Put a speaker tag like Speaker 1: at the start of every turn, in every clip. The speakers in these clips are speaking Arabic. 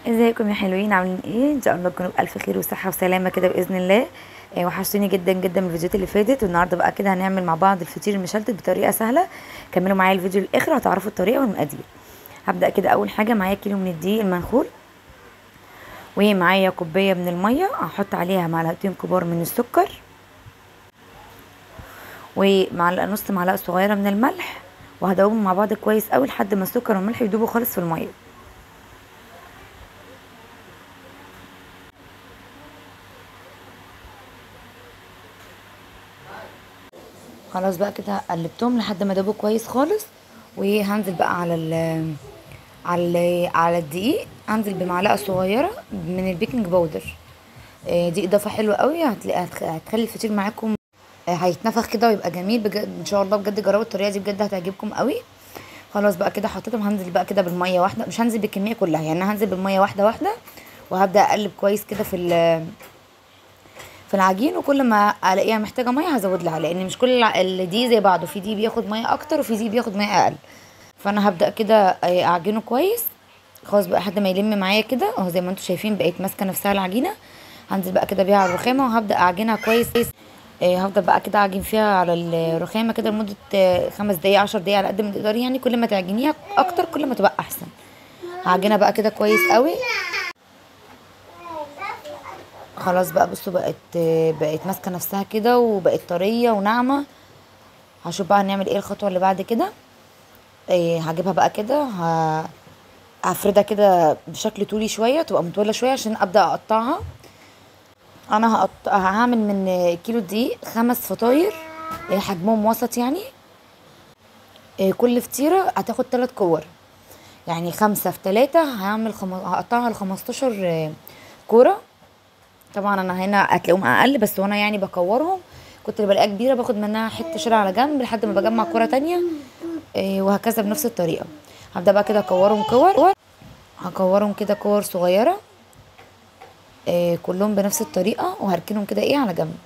Speaker 1: ازيكم يا حلوين؟ عاملين ايه؟ ان شاء الله تكونوا بالف خير وصحه وسلامه كده باذن الله. وحشتوني جدا جدا من الفيديوهات اللي فاتت، والنهارده بقى كده هنعمل مع بعض الفطير المشلتت بطريقه سهله. كملوا معايا الفيديو للاخر هتعرفوا الطريقه والمقادير. هبدا كده. اول حاجه معايا كيلو من الدقيق المنخول، ومعايا كوبايه من الميه، هحط عليها معلقتين كبار من السكر، ومعلقه نص معلقه صغيره من الملح، وهدوبهم مع بعض كويس قوي لحد ما السكر والملح يدوبوا خالص في الميه. خلاص بقى كده قلبتهم لحد ما دابوا كويس خالص. وهنزل بقى على الدقيق، هنزل بمعلقه صغيره من البيكنج باودر. دي اضافه حلوه قوي، هتخلي الفطير معاكم هيتنفخ كده ويبقى جميل بجد. ان شاء الله بجد جربوا الطريقه دي، بجد هتعجبكم قوي. خلاص بقى كده حطيتهم، هنزل بقى كده بالميه واحده، مش هنزل بالكميه كلها يعني، انا هنزل بالميه واحده واحده، وهبدا اقلب كويس كده في العجين. وكل ما الاقيها محتاجه ميه هزود لها، لان مش كل دي زي بعضه، في دي بياخد ميه اكتر وفي دي بياخد ميه اقل. فانا هبدا كده اعجنه كويس. خلاص بقى لحد ما يلم معايا كده اهو، زي ما انتم شايفين بقيت ماسكه نفسها العجينه. هنزل بقى كده بيها على الرخامه وهبدا اعجنها كويس. هفضل بقى كده اعجن فيها على الرخامه كده لمده 5 دقايق 10 دقايق على قد ما تقدري يعني. كل ما تعجنيها اكتر كل ما تبقى احسن. هعجنها بقى كده كويس قوي. خلاص بقى بصوا بقت ماسكه نفسها كده وبقت طريه وناعمه. هشوف بقى هنعمل ايه الخطوه اللي بعد كده. هجيبها بقى كده، هفردها كده بشكل طولي شويه، تبقى مطوله شويه عشان ابدا اقطعها. انا هعمل من كيلو دقيق 5 فطاير، حجمهم وسط يعني. كل فطيره هتاخد 3 كور، يعني 5 في 3 هقطعها ل15 كوره. طبعا انا هنا هتلاقيهم اقل، بس وانا يعني بكورهم كنت اللي بلاقيها كبيره باخد منها حته شيلها على جنب لحد ما بجمع كوره تانية. وهكذا بنفس الطريقه. هبدا بقى كده اكورهم كور، هكورهم كده كور صغيره. كلهم بنفس الطريقه، وهركنهم كده على جنب.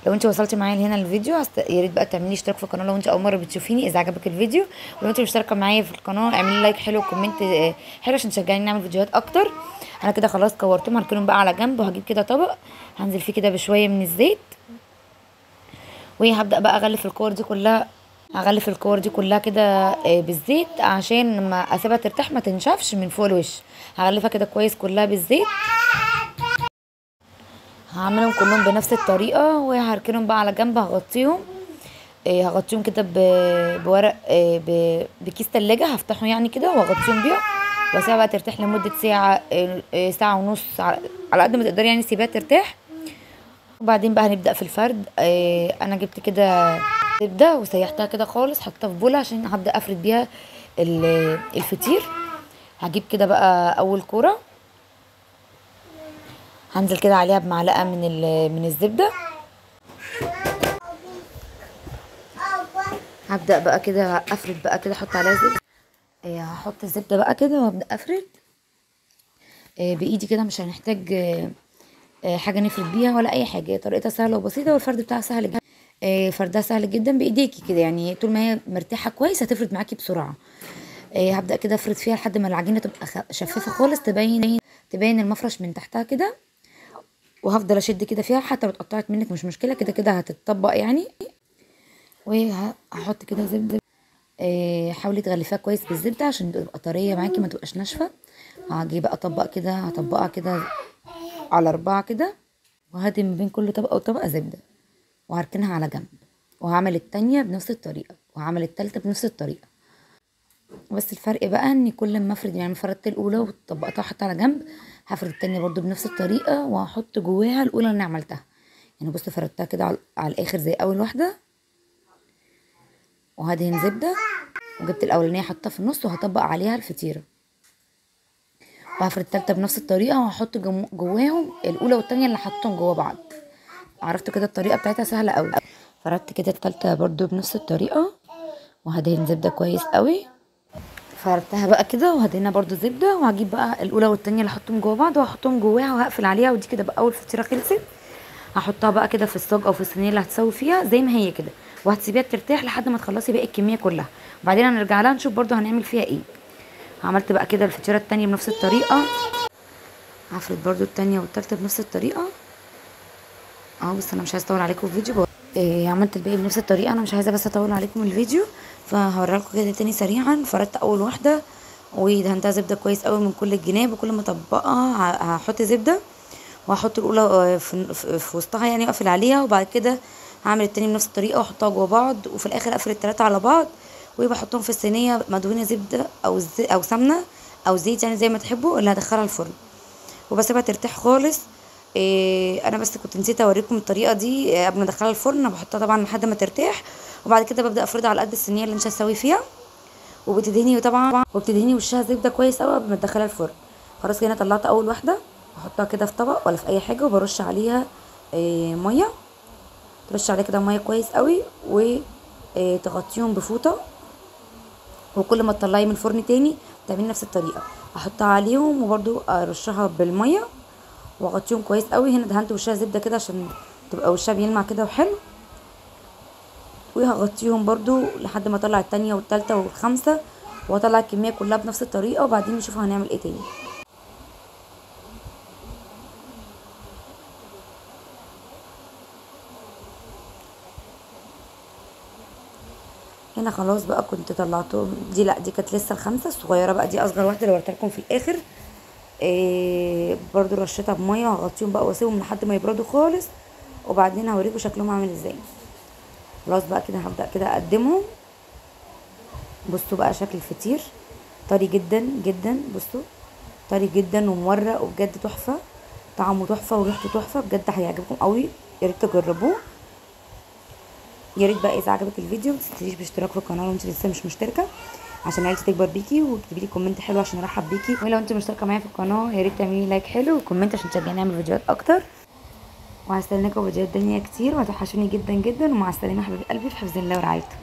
Speaker 1: لو انت وصلتي معايا لهنا الفيديو يا ريت بقى تعملي اشتراك في القناه لو انت اول مره بتشوفيني اذا عجبك الفيديو. ولو انت مشتركه معايا في القناه اعملي لايك حلو وكومنت حلو عشان تشجعيني نعمل فيديوهات اكتر. انا كده خلاص كورتهم، هركنهم بقى على جنب، وهجيب كده طبق هنزل فيه كده بشويه من الزيت. وهبدا بقى اغلف الكور دي كلها كده بالزيت، عشان لما اسيبها ترتاح ما تنشفش من فوق الوش. هغلفها كده كويس كلها بالزيت. هعملهم كلهم بنفس الطريقه، وهركنهم بقى على جنب. هغطيهم كده بورق بكيس تلاجة هفتحه يعني كده واغطيهم بيه، واسيبها بقى ترتاح لمدة ساعة، ساعة ونص على قد ما تقدري يعني، سيبها ترتاح. وبعدين بقى هنبدأ في الفرد. انا جبت كده زبدة وسيحتها كده خالص، حطيتها في بولة عشان هبدأ افرد بيها الفطير. هجيب كده بقى اول كورة، هنزل كده عليها بمعلقة من الزبدة. هبدأ بقى كده افرد بقى كده، احط عليها زبدة. هحط الزبدة بقى كده وابدأ افرد بايدي كده. مش هنحتاج حاجة نفرد بيها ولا اي حاجة. طريقتها سهلة وبسيطة، والفرد بتاعها سهل جدا. فردها سهل جدا بايديكي كده يعني، طول ما هي مرتاحة كويس هتفرد معاكي بسرعة. هبدأ كده افرد فيها لحد ما العجينة تبقى شفافة خالص، تبين المفرش من تحتها كده. وهفضل اشد كده فيها حتى لو اتقطعت منك مش مشكلة، كده كده هتتطبق يعني. وهحط كده زبدة. حاولي تغلفيها كويس بالزبدة عشان تبقى طرية معاكي ما تبقاش ناشفة. هاجي بقى هطبقها كده على 4 كده، وهدي ما بين كل طبقة وطبقة زبدة، وهركنها على جنب. وهعمل التانية بنفس الطريقة، وهعمل التالتة بنفس الطريقة. بس الفرق بقى ان كل ما افرد يعني، فردت الاولى وطبقتها حتى على جنب، هفرد التانية برضو بنفس الطريقة، وهحط جواها الاولى اللي انا عملتها يعني. بص فردتها كده على الاخر زي اول واحدة، وهدهن زبدة. وجبت الاولانية حطها في النص، وهطبق عليها الفطيرة. وهفرد التالتة بنفس الطريقة، وهحط جواهم الاولى والتانية اللي حطهم جوا بعض. عرفت كده الطريقة بتاعتها سهلة قوي. فردت كده التالتة برضو بنفس الطريقة، وهدهن زبدة كويس قوي. فردتها بقى كده وهدهنها برضو زبدة، وهجيب بقى الاولى والتانية اللي احطهم جوا بعض وهحطهم جواها وهقفل عليها. ودي كده بقى اول فطيرة خلصت. هحطها بقى كده في الصاج او في الصينية اللي هتسوي فيها زي ما هي كده، وهتسيبيها ترتاح لحد ما تخلصي باقي الكميه كلها، وبعدين هنرجع لها نشوف برضو هنعمل فيها ايه. عملت بقى كده الفطيره التانية بنفس الطريقه، هفرد برضو التانية والتالتة بنفس الطريقه بس انا مش عايزه اطول عليكم الفيديو. عملت الباقي بنفس الطريقه، انا مش عايزه بس اطول عليكم الفيديو، فهوريلكم كده تاني سريعا. فردت اول واحده ودهنتها زبده كويس قوي من كل الجناب، وكل ما اطبقها هحط زبده وهحط الاولى في وسطها يعني اقفل عليها، وبعد كده هعمل التاني بنفس الطريقه واحطها جوا بعض، وفي الاخر اقفل التلاته على بعض وبحطهم في الصينيه مدهونه زبده او سمنه او زيت، يعني زي ما تحبوا، اللي هدخلها الفرن وبسيبها ترتاح خالص. انا بس كنت نسيت اوريكم الطريقه دي قبل ما ادخلها الفرن. انا بحطها طبعا لحد ما ترتاح، وبعد كده ببدا افردها على قد الصينيه اللي انت هتسوي فيها، وبتدهني وشها زبده كويس قوي قبل ما تدخلها الفرن. خلاص كده طلعت اول واحده، بحطها كده في طبق ولا في اي حاجه، وبرش عليها ميه، ترش عليها كده ميه كويس قوي، وتغطيهم بفوطه، وكل ما تطلعي من الفرن تاني تعملي نفس الطريقه، احطها عليهم وبرده ارشها بالميه واغطيهم كويس قوي. هنا دهنت وشها زبده كده عشان تبقى وشها بيلمع كده وحلو، وهغطيهم برضو لحد ما اطلع التانية والتالتة والخامسة، واطلع الكميه كلها بنفس الطريقه، وبعدين نشوف هنعمل ايه تاني. هنا خلاص بقى كنت طلعتهم. دي لا، دي كانت لسه الخامسه الصغيره بقى، دي اصغر واحده اللي وريتها لكم في الاخر. برضو رشيتها بميه وهغطيهم بقى واسيبهم لحد ما يبردوا خالص، وبعدين هوريكم شكلهم عامل ازاي. خلاص بقى كده هبدا كده اقدمهم. بصوا بقى شكل الفطير طري جدا جدا، بصوا طري جدا ومورق وبجد تحفه، طعمه تحفه وريحته تحفه، بجد هيعجبكم قوي، يا ريت تجربوه. يا ريت بقى اذا عجبك الفيديو متنسيش باشتراك في القناه لو انت لسه مش مشتركه، عشان عيلتي تكبر بيكي، واكتبي لي كومنت حلو عشان ارحب بيكي. ولو انت مشتركه معايا في القناه يا ريت تعملي لايك حلو وكومنت عشان تشجعني اعمل فيديوهات اكتر. وهستناكم فيديوهات تانية كتير، وهتوحشوني جدا جدا. ومع السلامه حبيب قلبي، في حفظ الله ورعايته.